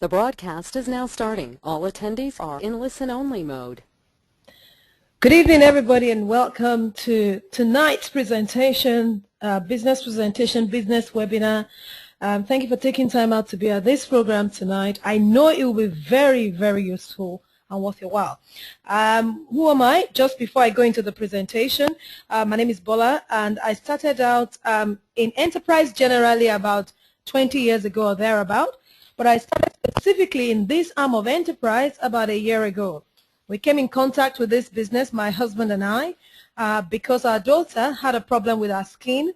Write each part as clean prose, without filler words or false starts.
The broadcast is now starting. All attendees are in listen-only mode. Good evening, everybody, and welcome to tonight's presentation, business webinar. Thank you for taking time out to be at this program tonight. I know it will be very, very useful and worth your while. Who am I? Just before I go into the presentation, my name is Bola, and I started out in enterprise generally about 20 years ago or thereabout, but I started specifically in this arm of enterprise about a year ago. We came in contact with this business, my husband and I, because our daughter had a problem with her skin.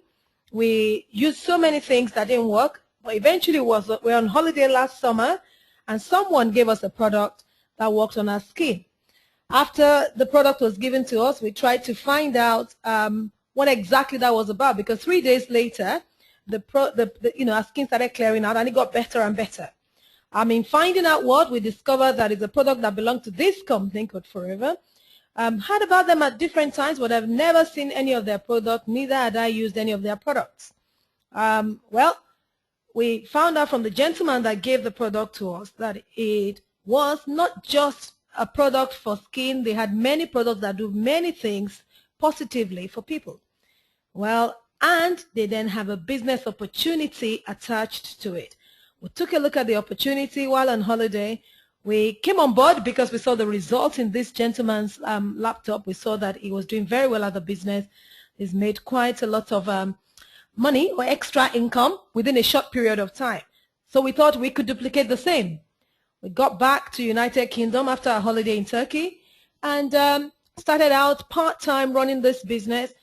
We used so many things that didn't work, but eventually we were on holiday last summer, and someone gave us a product that worked on our skin. After the product was given to us, we tried to find out what exactly that was about, because 3 days later, our skin started clearing out, and it got better and better. Finding out what, we discovered that it's a product that belonged to this company called Forever. Heard about them at different times, but I've never seen any of their products, neither had I used any of their products. Well, we found out from the gentleman that gave the product to us that it was not just a product for skin. They had many products that do many things positively for people. Well, and they then have a business opportunity attached to it. We took a look at the opportunity while on holiday. We came on board because we saw the results in this gentleman's laptop. We saw that he was doing very well at the business. He's made quite a lot of money or extra income within a short period of time. So we thought we could duplicate the same. We got back to United Kingdom after our holiday in Turkey and started out part-time running this business.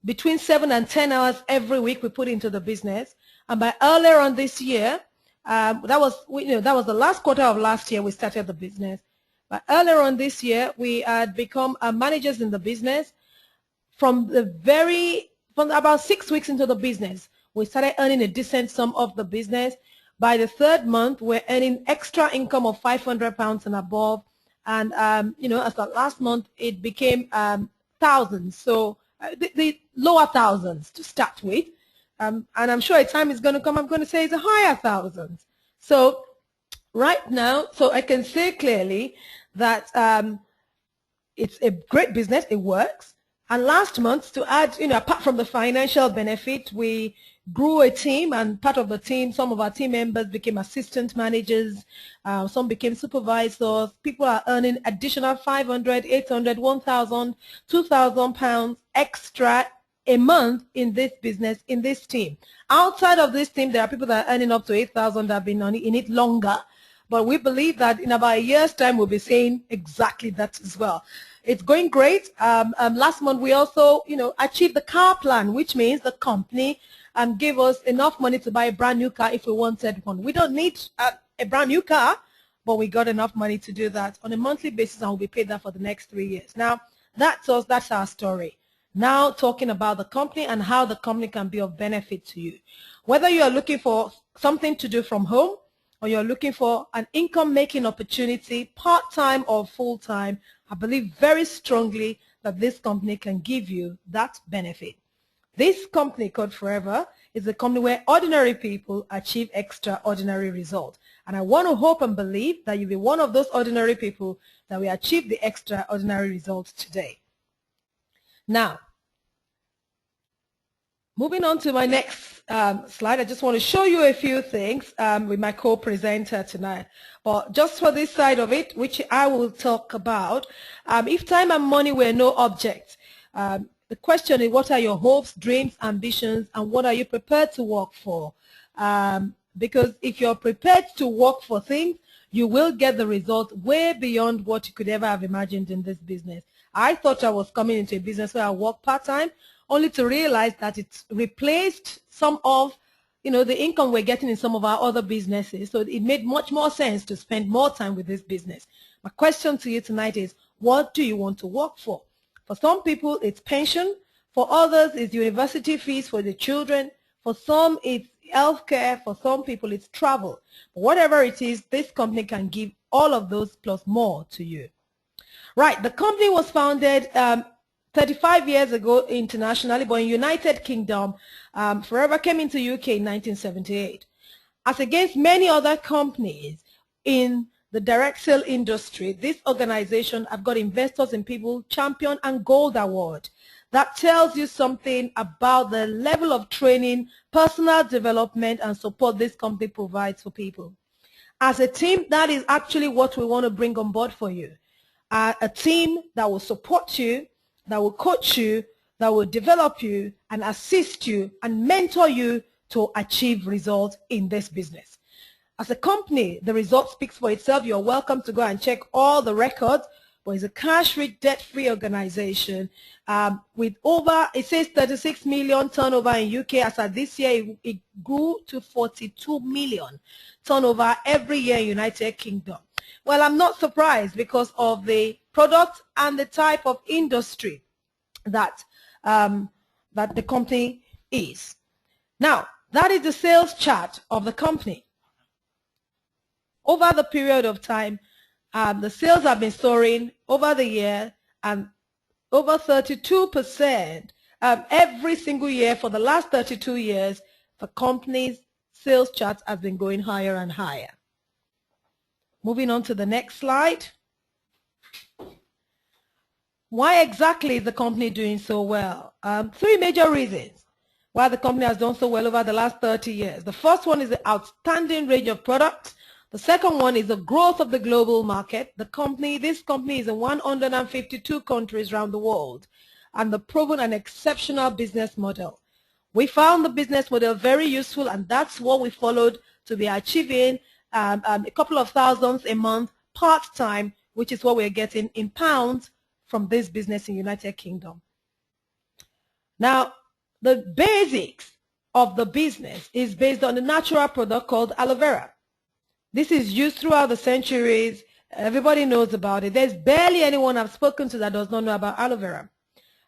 Between 7 and 10 hours every week we put into the business. And by earlier on this year, that was the last quarter of last year we started the business. But earlier on this year, we had become managers in the business. From about 6 weeks into the business, we started earning a decent sum of the business. By the third month, we're earning extra income of £500 and above. And, as the last month, it became thousands. So the lower thousands to start with. And I'm sure a time is going to come, I'm going to say it's a higher thousands. So right now, so I can say clearly that it's a great business, it works. And last month, to add, apart from the financial benefit, we grew a team, and part of the team, some of our team members became assistant managers, some became supervisors. People are earning additional 500, 800, 1,000, 2,000 pounds extra a month in this business, in this team. Outside of this team, there are people that are earning up to 8,000 that have been in it longer. But we believe that in about a year's time, we'll be saying exactly that as well. It's going great. Last month, we also, achieved the car plan, which means the company gave us enough money to buy a brand new car if we wanted one. We don't need a brand new car, but we got enough money to do that on a monthly basis, and we'll be paid that for the next 3 years. Now, that's us. That's our story. Now talking about the company and how the company can be of benefit to you. Whether you are looking for something to do from home or you're looking for an income-making opportunity, part-time or full-time, I believe very strongly that this company can give you that benefit. This company called Forever is a company where ordinary people achieve extraordinary results. And I want to hope and believe that you'll be one of those ordinary people that will achieve the extraordinary results today. Now, moving on to my next slide, I just want to show you a few things with my co-presenter tonight. But just for this side of it, which I will talk about, if time and money were no object, the question is, what are your hopes, dreams, ambitions, and what are you prepared to work for? Because if you're prepared to work for things, you will get the result way beyond what you could ever have imagined in this business. I thought I was coming into a business where I work part-time, only to realize that it's replaced some of, the income we're getting in some of our other businesses. So it made much more sense to spend more time with this business. My question to you tonight is, what do you want to work for? For some people, it's pension. For others, it's university fees for the children. For some, it's healthcare. For some people, it's travel. But whatever it is, this company can give all of those plus more to you. Right, the company was founded 35 years ago internationally, but in United Kingdom, Forever came into UK in 1978. As against many other companies, in the direct sale industry, this organization have got Investors in People Champion and Gold Award. That tells you something about the level of training, personal development, and support this company provides for people. As a team, that is actually what we want to bring on board for you. A team that will support you, that will coach you, that will develop you and assist you and mentor you to achieve results in this business. As a company, the result speaks for itself. You're welcome to go and check all the records, but it's a cash-rich, debt-free organization with over, it says 36 million turnover in UK. As of this year, it grew to 42 million turnover every year in United Kingdom. Well, I'm not surprised because of the product and the type of industry that, that the company is. Now, that is the sales chart of the company. Over the period of time, the sales have been soaring over the year and over 32% every single year for the last 32 years. The company's sales chart has been going higher and higher. Moving on to the next slide. Why exactly is the company doing so well? Three major reasons why the company has done so well over the last 30 years. The first one is the outstanding range of products. The second one is the growth of the global market. This company is in 152 countries around the world, and the proven and exceptional business model. We found the business model very useful, and that's what we followed to be achieving a couple of thousands a month part-time, which is what we're getting in pounds from this business in United Kingdom. Now, the basics of the business is based on a natural product called aloe vera. This is used throughout the centuries. Everybody knows about it. There's barely anyone I've spoken to that does not know about aloe vera.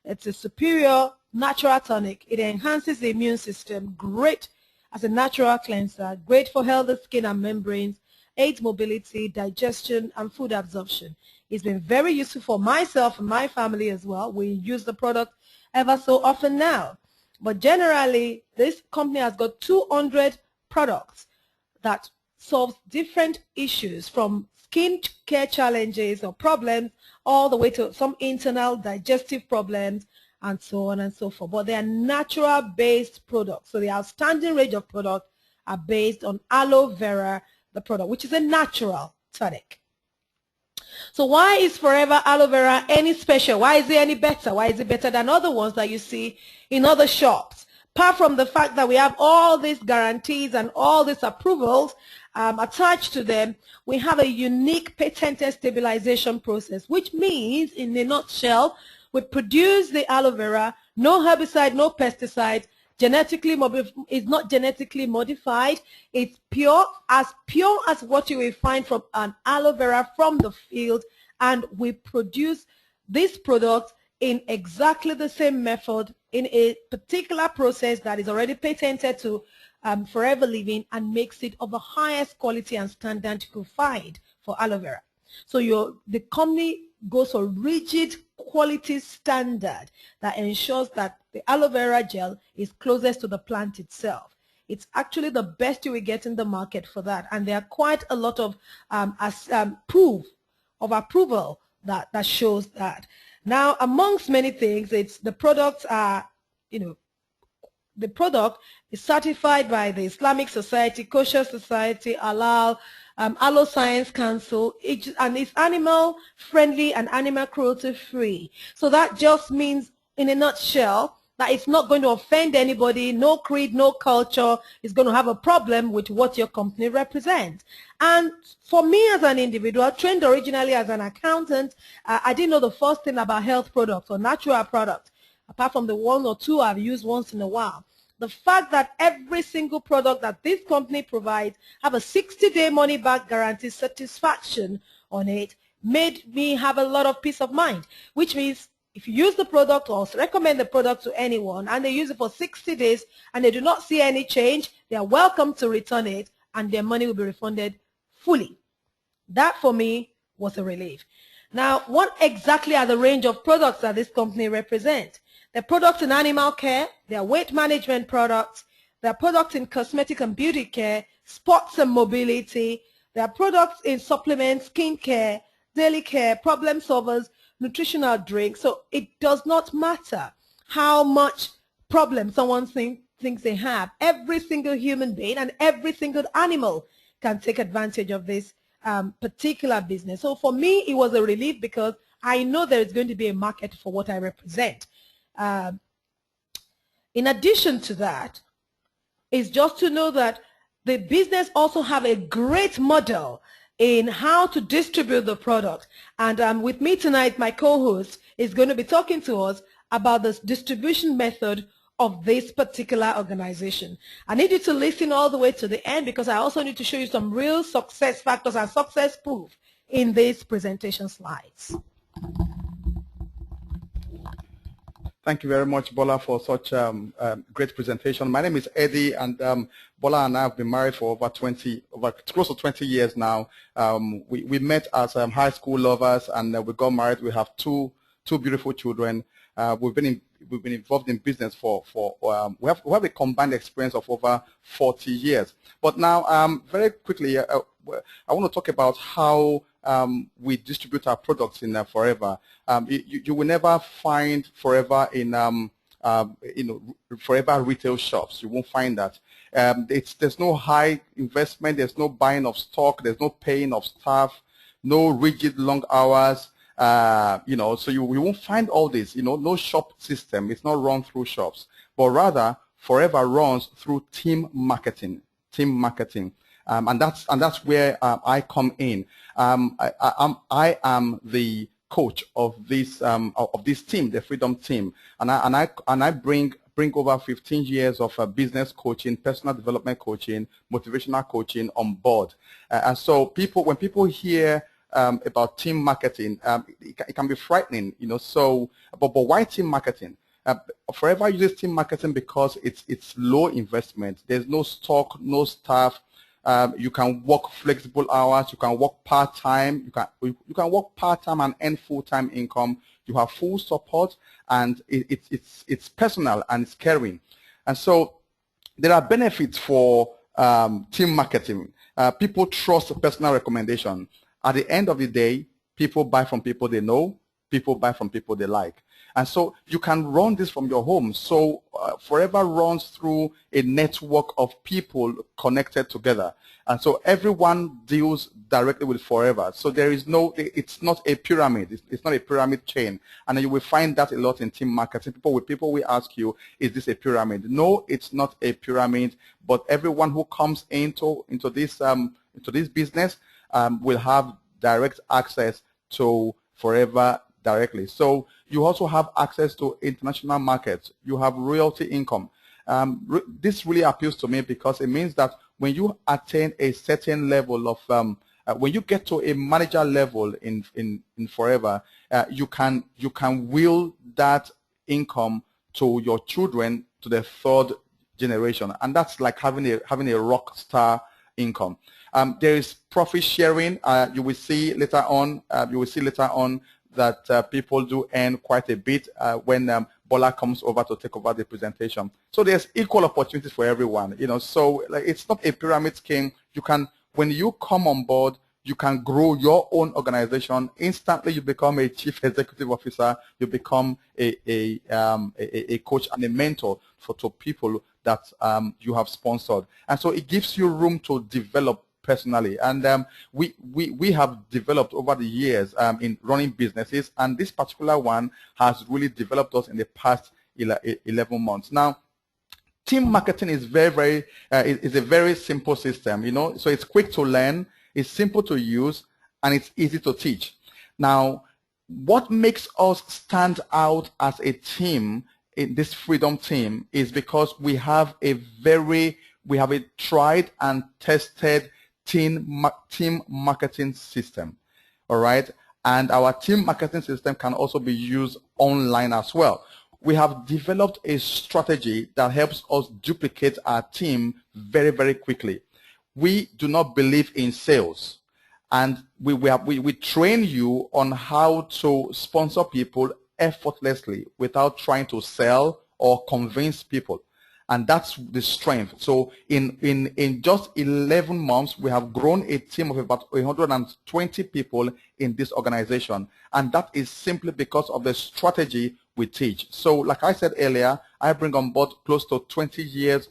It's a superior natural tonic. It enhances the immune system, great as a natural cleanser, great for healthy skin and membranes, aids mobility, digestion, and food absorption. It's been very useful for myself and my family as well. We use the product ever so often now. But generally, this company has got 200 products that solves different issues from skin care challenges or problems all the way to some internal digestive problems and so on and so forth. But they are natural-based products. So the outstanding range of products are based on aloe vera, the product, which is a natural tonic. So why is Forever Aloe Vera any special? Why is it any better? Why is it better than other ones that you see in other shops? Apart from the fact that we have all these guarantees and all these approvals attached to them, we have a unique patented stabilization process, which means, in a nutshell, we produce the aloe vera, no herbicide, no pesticide, it's not genetically modified. It's pure as what you will find from an aloe vera from the field, and we produce this product in exactly the same method in a particular process that is already patented to Forever Living and makes it of the highest quality and standard you could find for aloe vera. So the company goes for rigid quality standard that ensures that the aloe vera gel is closest to the plant itself. It's actually the best you will get in the market for that, and there are quite a lot of proof of approval that shows that. Now, amongst many things, it's the products are, the product is certified by the Islamic Society, Kosher Society, Halal, Aloe Science Council, and it's animal friendly and animal cruelty free. So that just means, in a nutshell, that it's not going to offend anybody. No creed, no culture is going to have a problem with what your company represents. And for me as an individual, trained originally as an accountant, I didn't know the first thing about health products or natural products, apart from the one or two I've used once in a while. The fact that every single product that this company provides have a 60-day money-back guarantee satisfaction on it made me have a lot of peace of mind, which means if you use the product or recommend the product to anyone and they use it for 60 days and they do not see any change, they are welcome to return it and their money will be refunded fully. That for me was a relief. Now, what exactly are the range of products that this company represents? They're products in animal care, they're weight management products, they're products in cosmetic and beauty care, sports and mobility, There are products in supplements, skincare, daily care, problem solvers, nutritional drinks. So it does not matter how much problem someone thinks they have. Every single human being and every single animal can take advantage of this particular business. So for me, it was a relief because I know there is going to be a market for what I represent. In addition to that, is just to know that the business also have a great model in how to distribute the product. And with me tonight, my co-host is going to be talking to us about this distribution method of this particular organization. I need you to listen all the way to the end because I also need to show you some real success factors and success proof in these presentation slides. Thank you very much, Bola, for such great presentation. My name is Eddie, and Bola and I have been married for over close to 20 years now. We met as high school lovers, and we got married. We have two beautiful children. We've been involved in business we have a combined experience of over 40 years. But now, very quickly, I want to talk about how we distribute our products in Forever. You will never find Forever in Forever retail shops. You won't find that. There's no high investment. There's no buying of stock. There's no paying of staff. No rigid long hours. So we won't find all this. No shop system. It's not run through shops, but rather Forever runs through team marketing. And that's where I come in. I am the coach of this team, the Freedom Team, and I bring over 15 years of business coaching, personal development coaching, motivational coaching on board. And so when people hear about team marketing, it can be frightening, So, but why team marketing? Forever uses team marketing because it's low investment. There's no stock, no staff. You can work flexible hours. You can work part-time. You can work part-time and earn full-time income. You have full support, and it's personal and it's caring. And so there are benefits for team marketing. People trust personal recommendation. At the end of the day, people buy from people they know. People buy from people they like. And so you can run this from your home. So Forever runs through a network of people connected together. And so everyone deals directly with Forever. So it's not a pyramid. It's not a pyramid chain. And you will find that a lot in team marketing. People will ask you, is this a pyramid? No, it's not a pyramid. But everyone who comes into this business will have direct access to Forever directly. So you also have access to international markets. You have royalty income. This really appeals to me because it means that when you attain a certain level of, when you get to a manager level in Forever, you can will that income to your children to the third generation, and that's like having a rock star income. There is profit sharing. You will see later on. That people do earn quite a bit when Bola comes over to take over the presentation. So there's equal opportunities for everyone, So it's not a pyramid scheme. When you come on board, you can grow your own organization. Instantly, you become a chief executive officer. You become a coach and a mentor to people that you have sponsored. And so it gives you room to develop personally, and we have developed over the years in running businesses, and this particular one has really developed us in the past 11 months. Now, team marketing is is a very simple system, so it's quick to learn, it's simple to use, and it's easy to teach. Now, what makes us stand out as a team in this Freedom Team is because we have a tried and tested team marketing system, all right? And our team marketing system can also be used online as well. We have developed a strategy that helps us duplicate our team very, very quickly. We do not believe in sales, and we train you on how to sponsor people effortlessly without trying to sell or convince people. And that's the strength. So in just 11 months, we have grown a team of about 120 people in this organization. And that is simply because of the strategy we teach. So like I said earlier, I bring on board close to 20 years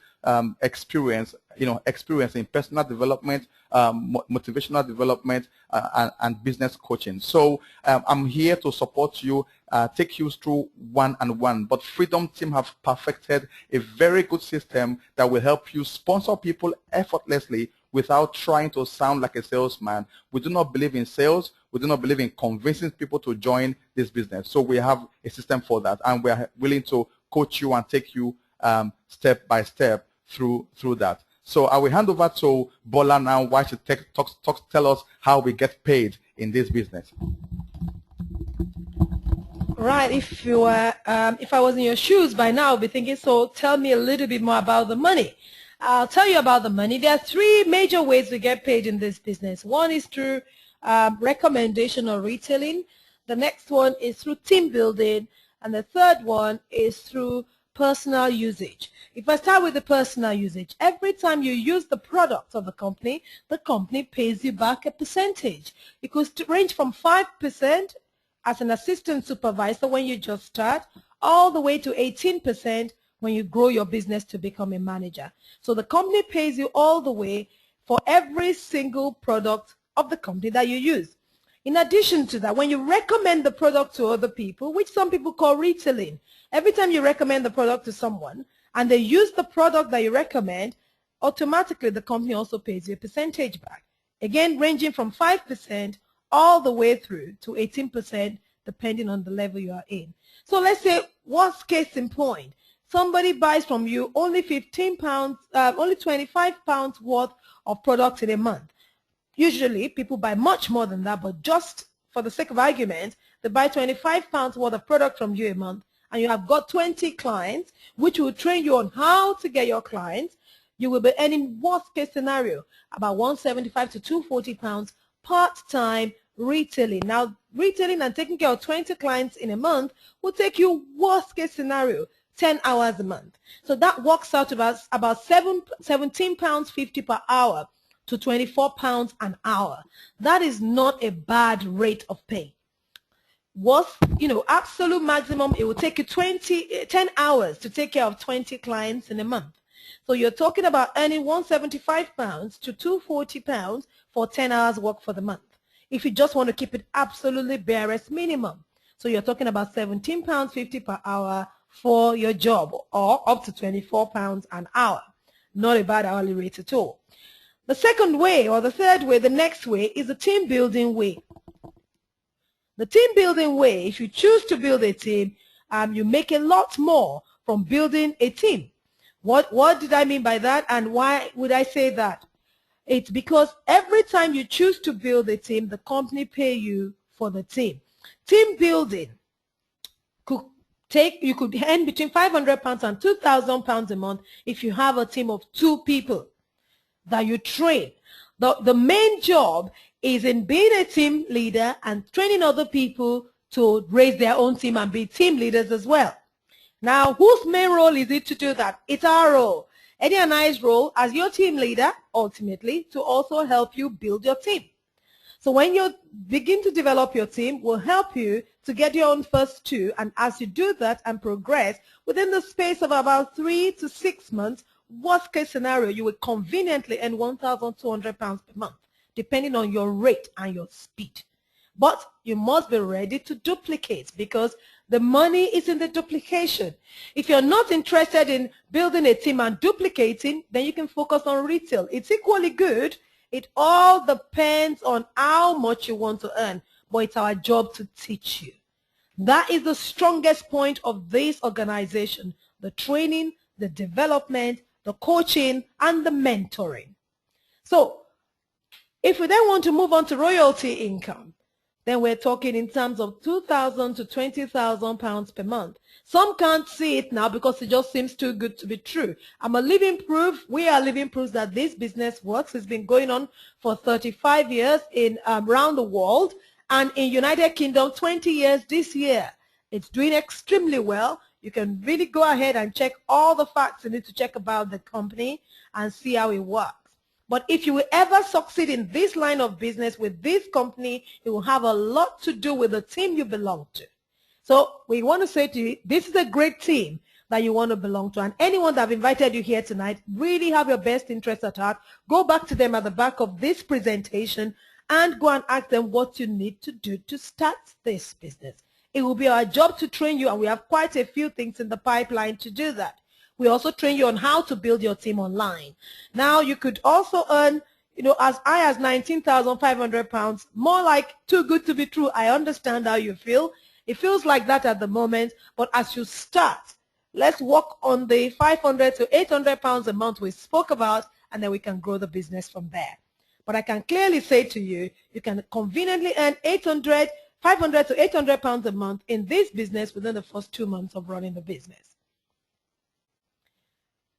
experience in personal development, motivational development, and business coaching. So I'm here to support you, take you through one-on-one. But Freedom Team have perfected a very good system that will help you sponsor people effortlessly without trying to sound like a salesman. We do not believe in sales. We do not believe in convincing people to join this business. So we have a system for that, and we are willing to coach you and take you step by step through that. So I will hand over to Bola now, why she tell us how we get paid in this business. Right. If you were, if I was in your shoes by now, I'd be thinking, so tell me a little bit more about the money. I'll tell you about the money. There are three major ways we get paid in this business. One is through recommendation or retailing. The next one is through team building. And the third one is through personal usage. If I start with the personal usage, every time you use the product of the company pays you back a percentage. It could range from 5% as an assistant supervisor when you just start, all the way to 18% when you grow your business to become a manager. So the company pays you all the way for every single product of the company that you use. In addition to that, when you recommend the product to other people, which some people call retailing, every time you recommend the product to someone and they use the product that you recommend, automatically the company also pays you a percentage back. Again, ranging from 5% all the way through to 18%, depending on the level you are in. So let's say, worst case in point, somebody buys from you only 15 pounds, only 25 pounds worth of products in a month. Usually people buy much more than that, but just for the sake of argument, they buy 25 pounds worth of product from you a month, and you have got 20 clients, which will train you on how to get your clients. You will be earning, worst case scenario, about 175 to 240 pounds part-time retailing. Now, retailing and taking care of 20 clients in a month will take you, worst case scenario, 10 hours a month. So that works out about £17.50 per hour to £24 an hour. That is not a bad rate of pay. Absolute maximum, it will take you 10 hours to take care of 20 clients in a month. So you're talking about earning £175 to £240 for 10 hours work for the month, if you just want to keep it absolutely barest minimum. So you're talking about £17.50 per hour for your job, or up to £24 an hour. Not a bad hourly rate at all. The second way, or the third way, the next way, is the team building way. The team building way, if you choose to build a team, you make a lot more from building a team. What did I mean by that, and why would I say that? It's because every time you choose to build a team, the company pay you for the team. Team building you could earn between £500 and £2,000 a month if you have a team of 2 people that you train. The main job is in being a team leader and training other people to raise their own team and be team leaders as well. Now, whose main role is it to do that? It's our role. Eddie and I's role as your team leader, ultimately, to also help you build your team. So when you begin to develop your team, we'll help you to get your own first 2, and as you do that and progress, within the space of about 3 to 6 months, worst case scenario, you will conveniently earn £1,200 per month, depending on your rate and your speed. But you must be ready to duplicate, because the money is in the duplication. If you're not interested in building a team and duplicating, then you can focus on retail. It's equally good. It all depends on how much you want to earn, but it's our job to teach you. That is the strongest point of this organization: the training, the development, the coaching, and the mentoring. So if we then want to move on to royalty income, then we're talking in terms of £2,000 to £20,000 per month. Some can't see it now because it just seems too good to be true. I'm a living proof. We are living proof that this business works. It's been going on for 35 years around the world, and in United Kingdom 20 years this year. It's doing extremely well. You can really go ahead and check all the facts you need to check about the company and see how it works. But if you will ever succeed in this line of business with this company, it will have a lot to do with the team you belong to. So we want to say to you, this is a great team that you want to belong to. And anyone that have invited you here tonight, really have your best interest at heart. Go back to them at the back of this presentation and go and ask them what you need to do to start this business. It will be our job to train you, and we have quite a few things in the pipeline to do that. We also train you on how to build your team online. Now, you could also earn, as high as £19,500, more like too good to be true. I understand how you feel. It feels like that at the moment, but as you start, let's work on the 500 to 800 pounds a month we spoke about, and then we can grow the business from there. But I can clearly say to you, you can conveniently earn 500 to 800 pounds a month in this business within the first 2 months of running the business.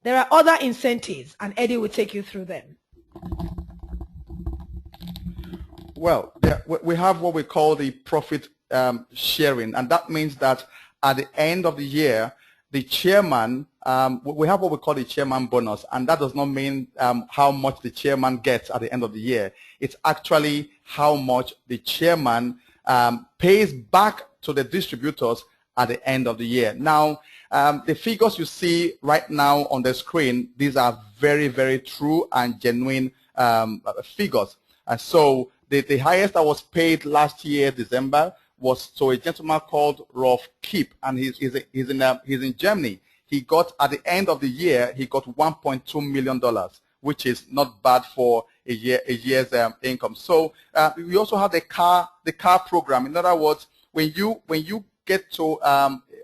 There are other incentives, and Eddie will take you through them. Well, we have what we call the profit sharing, and that means that at the end of the year, the chairman, we have what we call the chairman bonus, and that does not mean how much the chairman gets at the end of the year. It's actually how much the chairman pays back to the distributors at the end of the year. Now, the figures you see right now on the screen, these are very, very true and genuine figures. And so the highest that was paid last year, December, was to a gentleman called Rolf Kipp, and he's in Germany. He got, at the end of the year, he got $1.2 million, which is not bad for a year's income. So we also have the car program. In other words, when you get to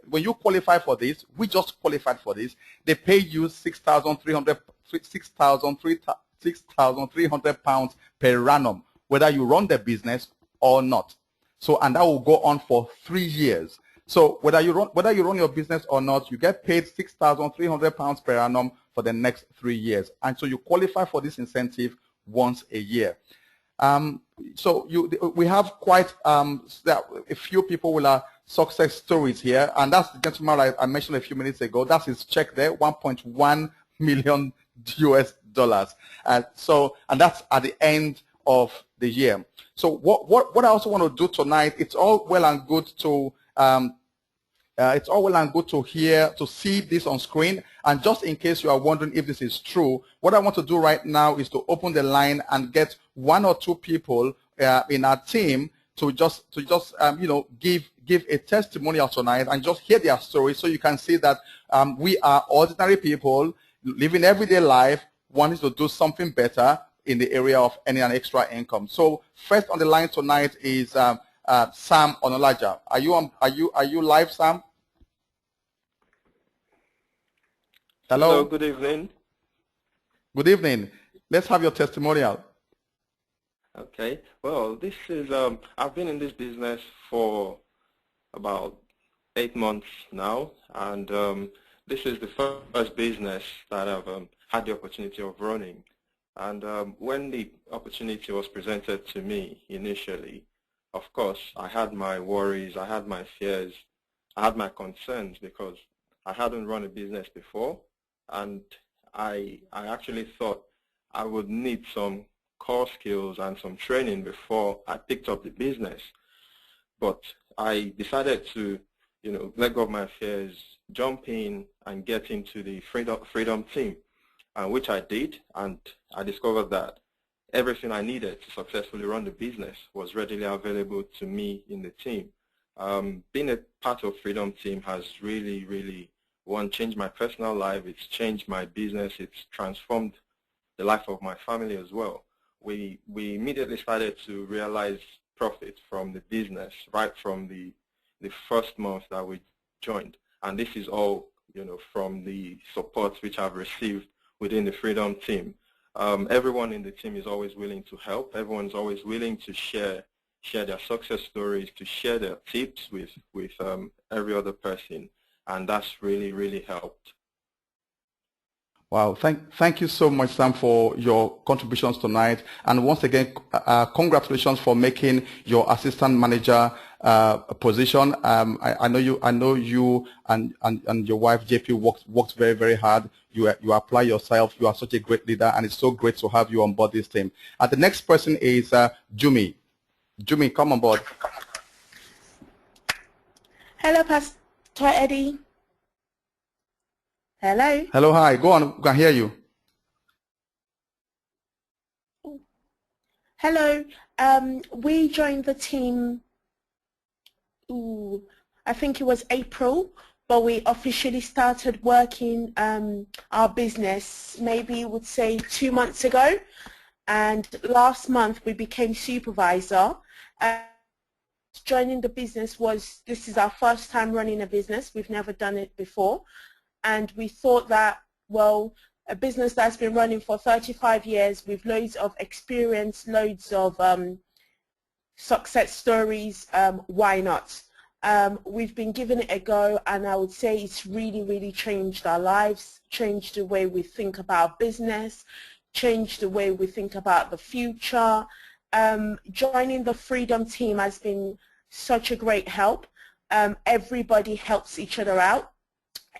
when you qualify for this, we just qualified for this. They pay you £6,300 per annum, whether you run the business or not. So, and that will go on for 3 years. So whether you run your business or not, you get paid £6,300 per annum for the next 3 years. And so you qualify for this incentive once a year. So we have quite a few people with success stories here, and that's the gentleman I mentioned a few minutes ago. That's his check there, $1.1 million US. So, and that's at the end of the year. So what I also want to do tonight, it's all well and good to see this on screen. And just in case you are wondering if this is true, what I want to do right now is to open the line and get 1 or 2 people in our team to just give a testimonial tonight and just hear their story, so you can see that we are ordinary people living everyday life, wanting to do something better in the area of earning an extra income. So first on the line tonight is Sam Onolaja. Are you live, Sam? Hello. Hello. Good evening. Good evening. Let's have your testimonial. Okay. Well, this is I've been in this business for about 8 months now, and this is the first business that I've had the opportunity of running. And when the opportunity was presented to me initially, of course, I had my worries, I had my fears, I had my concerns, because I hadn't run a business before, and I actually thought I would need some core skills and some training before I picked up the business. But I decided to, let go of my fears, jump in and get into the Freedom team, which I did, and I discovered that everything I needed to successfully run the business was readily available to me in the team. Being a part of Freedom team has really, really, changed my personal life. It's changed my business. It's transformed the life of my family as well. We immediately started to realize profit from the business right from the first month that we joined, and this is all from the support which I've received within the Freedom team. Everyone in the team is always willing to help. Everyone's always willing to share their success stories, to share their tips with every other person, and that's really, really helped. Wow, thank you so much, Sam, for your contributions tonight. And once again, congratulations for making your assistant manager position. I know you and your wife JP worked very, very hard. You apply yourself. You are such a great leader, and it's so great to have you on board this team. The next person is Jumi. Jumi, come on board. Hello, Pastor Eddie. Hello. Hello, hi. Go on. We can hear you. Hello. We joined the team, I think it was April, but we officially started working our business maybe I would say 2 months ago. And last month we became supervisor. Joining the business this is our first time running a business. We've never done it before. And we thought that, well, a business that's been running for 35 years with loads of experience, loads of success stories, why not? We've been giving it a go, and I would say it's really, really changed our lives, changed the way we think about business, changed the way we think about the future. Joining the Freedom team has been such a great help. Everybody helps each other out.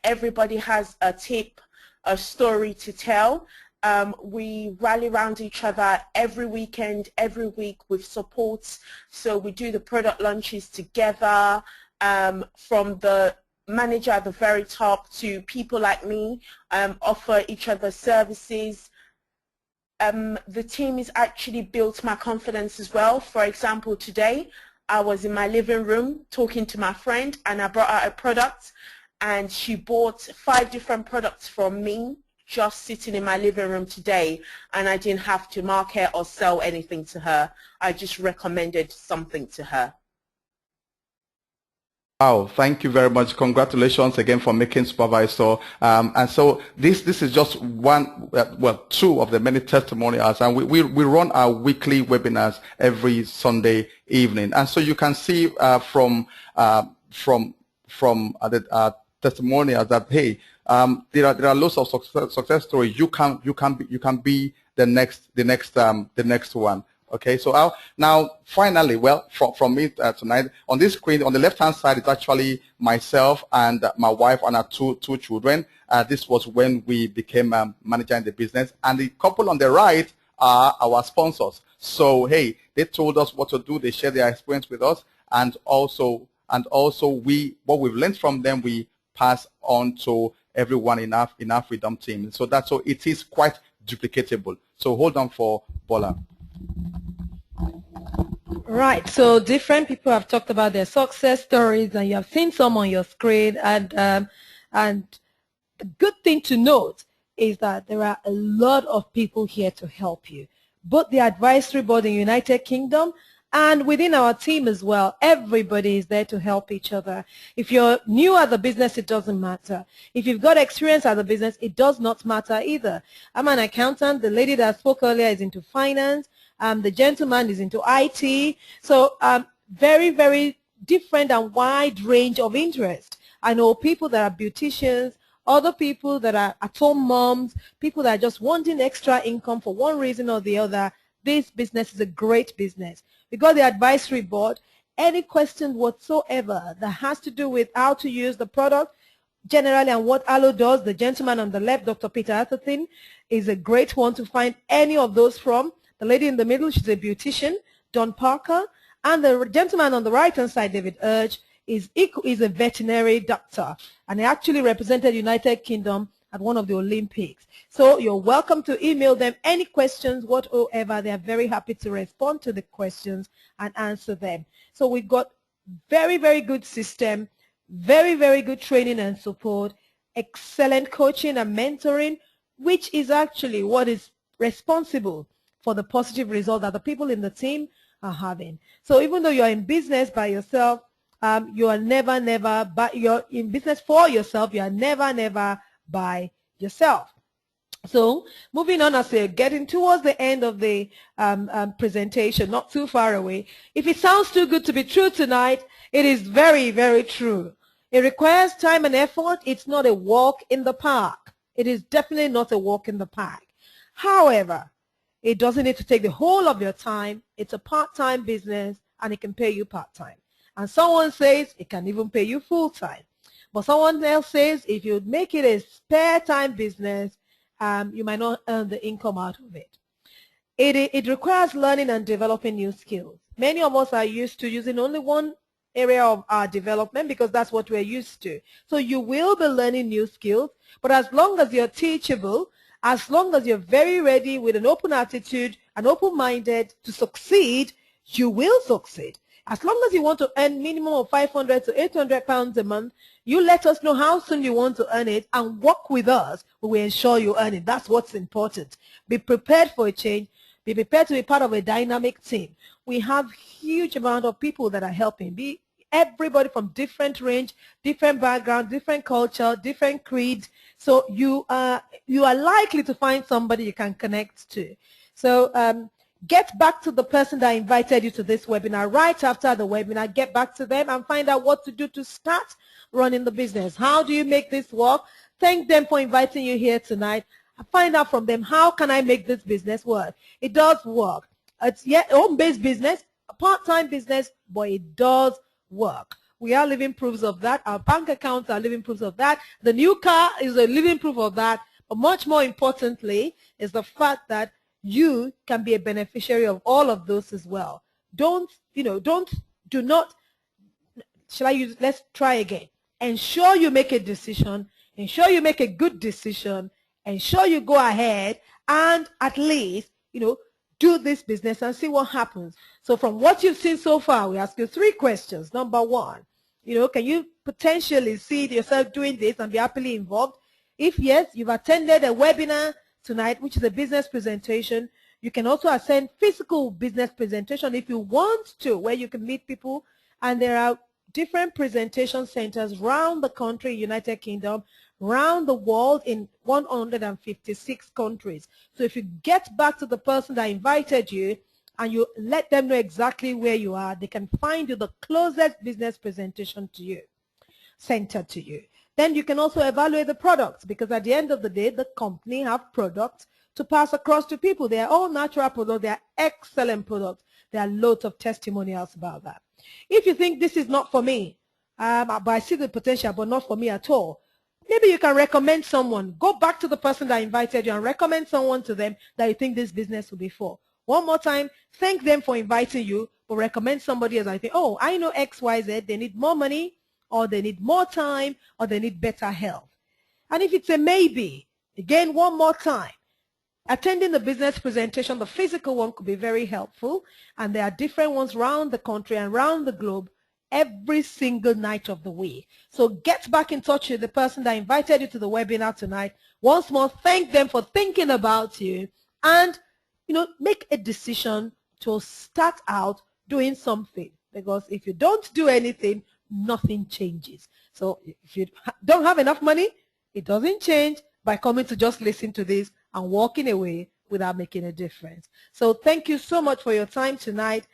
Everybody has a tip, a story to tell. We rally around each other every weekend, every week with supports. So we do the product launches together, from the manager at the very top to people like me, offer each other services. The team has actually built my confidence as well. For example, today I was in my living room talking to my friend, and I brought out a product, and she bought 5 different products from me just sitting in my living room today, and I didn't have to market or sell anything to her. I just recommended something to her. Wow, thank you very much. Congratulations again for making supervisor. And so this is just one, well, 2 of the many testimonials, and we run our weekly webinars every Sunday evening. And so you can see from the testimonials that, hey, there are lots of success stories. You can be the next one. Okay, so now finally, well, from me tonight, on this screen, on the left-hand side is actually myself and my wife and our two children. This was when we became manager in the business, and the couple on the right are our sponsors. So hey, they told us what to do. They shared their experience with us, and also what we've learned from them, we pass on to everyone in our Freedom team. So it is quite duplicatable. So hold on for Bola. Right, so different people have talked about their success stories, and you have seen some on your screen, and the good thing to note is that there are a lot of people here to help you, both the advisory board in the United Kingdom and within our team as well. Everybody is there to help each other. If you're new at the business, it doesn't matter. If you've got experience at the business, it does not matter either. I'm an accountant. The lady that spoke earlier is into finance. The gentleman is into IT. So very, very different and wide range of interest. I know people that are beauticians, other people that are at-home moms, people that are just wanting extra income for one reason or the other. This business is a great business. We got the advisory board. Any question whatsoever that has to do with how to use the product generally and what Aloe does, the gentleman on the left, Dr. Peter Atherton, is a great one to find any of those from. The lady in the middle, she's a beautician, Dawn Parker, and the gentleman on the right-hand side, David Urge, is a veterinary doctor, and he actually represented United Kingdom at one of the Olympics. So you're welcome to email them any questions whatsoever. They are very happy to respond to the questions and answer them. So we've got very, very good system, very, very good training and support, excellent coaching and mentoring, which is actually what is responsible for the positive result that the people in the team are having. So even though you're in business by yourself, you are never, but you're in business for yourself, you are never by yourself. So moving on, as we're getting towards the end of the presentation, not too far away. If it sounds too good to be true tonight, it is very, very true. It requires time and effort. It's not a walk in the park. It is definitely not a walk in the park. However, it doesn't need to take the whole of your time. It's a part-time business, and it can pay you part-time. And someone says it can even pay you full-time. But someone else says if you make it a spare time business, you might not earn the income out of it. It requires learning and developing new skills. Many of us are used to using only one area of our development because that's what we're used to. So you will be learning new skills, but as long as you're teachable, as long as you're very ready with an open attitude and open-minded to succeed, you will succeed. As long as you want to earn minimum of 500 to 800 pounds a month, you let us know how soon you want to earn it and work with us. We will ensure you earn it. That's what's important. Be prepared for a change. Be prepared to be part of a dynamic team. We have huge amount of people that are helping. Everybody from different range, different background, different culture, different creed. So you are likely to find somebody you can connect to. So get back to the person that invited you to this webinar right after the webinar. Get back to them and find out what to do to start running the business. How do you make this work? Thank them for inviting you here tonight. Find out from them, how can I make this business work? It does work. It's home-based business, a part-time business, but it does work. We are living proofs of that. Our bank accounts are living proofs of that. The new car is a living proof of that. But much more importantly is the fact that you can be a beneficiary of all of those as well. Let's try again. Ensure you make a decision. Ensure you make a good decision. Ensure you go ahead and at least, do this business and see what happens. So from what you've seen so far, we ask you 3 questions. Number 1, can you potentially see yourself doing this and be happily involved? If yes, you've attended a webinar tonight, which is a business presentation. You can also attend physical business presentation if you want to, where you can meet people. And there are different presentation centers around the country, United Kingdom, around the world in 156 countries. So if you get back to the person that invited you and you let them know exactly where you are, they can find you the closest business presentation to you, center to you. Then you can also evaluate the products, because at the end of the day, the company have products to pass across to people. They are all natural products. They are excellent products. There are loads of testimonials about that. If you think this is not for me, but I see the potential, but not for me at all, maybe you can recommend someone. Go back to the person that invited you and recommend someone to them that you think this business will be for. One more time, thank them for inviting you, but recommend somebody else. I think, oh, I know XYZ, they need more money, or they need more time, or they need better health. And if it's a maybe, again, one more time, attending the business presentation, the physical one, could be very helpful. And there are different ones around the country and around the globe every single night of the week. So get back in touch with the person that invited you to the webinar tonight. Once more, thank them for thinking about you, and make a decision to start out doing something, because if you don't do anything, nothing changes. So if you don't have enough money, it doesn't change by coming to just listen to this and walking away without making a difference. So thank you so much for your time tonight.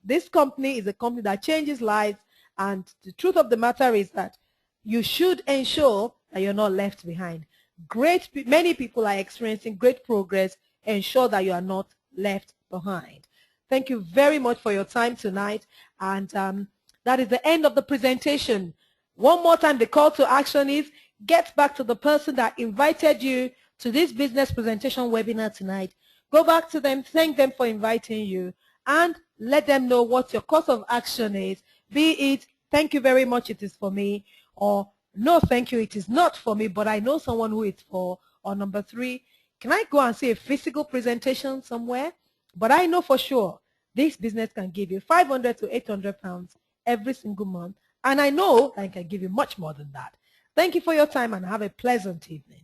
This company is a company that changes lives, and the truth of the matter is that you should ensure that you're not left behind. Many people are experiencing great progress. Ensure that you are not left behind. Thank you very much for your time tonight, and that is the end of the presentation. One more time, the call to action is get back to the person that invited you to this business presentation webinar tonight. Go back to them, thank them for inviting you, and let them know what your course of action is. Be it, thank you very much, it is for me, or no, thank you, it is not for me, but I know someone who it's for, or number 3, can I go and see a physical presentation somewhere? But I know for sure this business can give you 500 to 800 pounds every single month, and I know I can give you much more than that. Thank you for your time, and have a pleasant evening.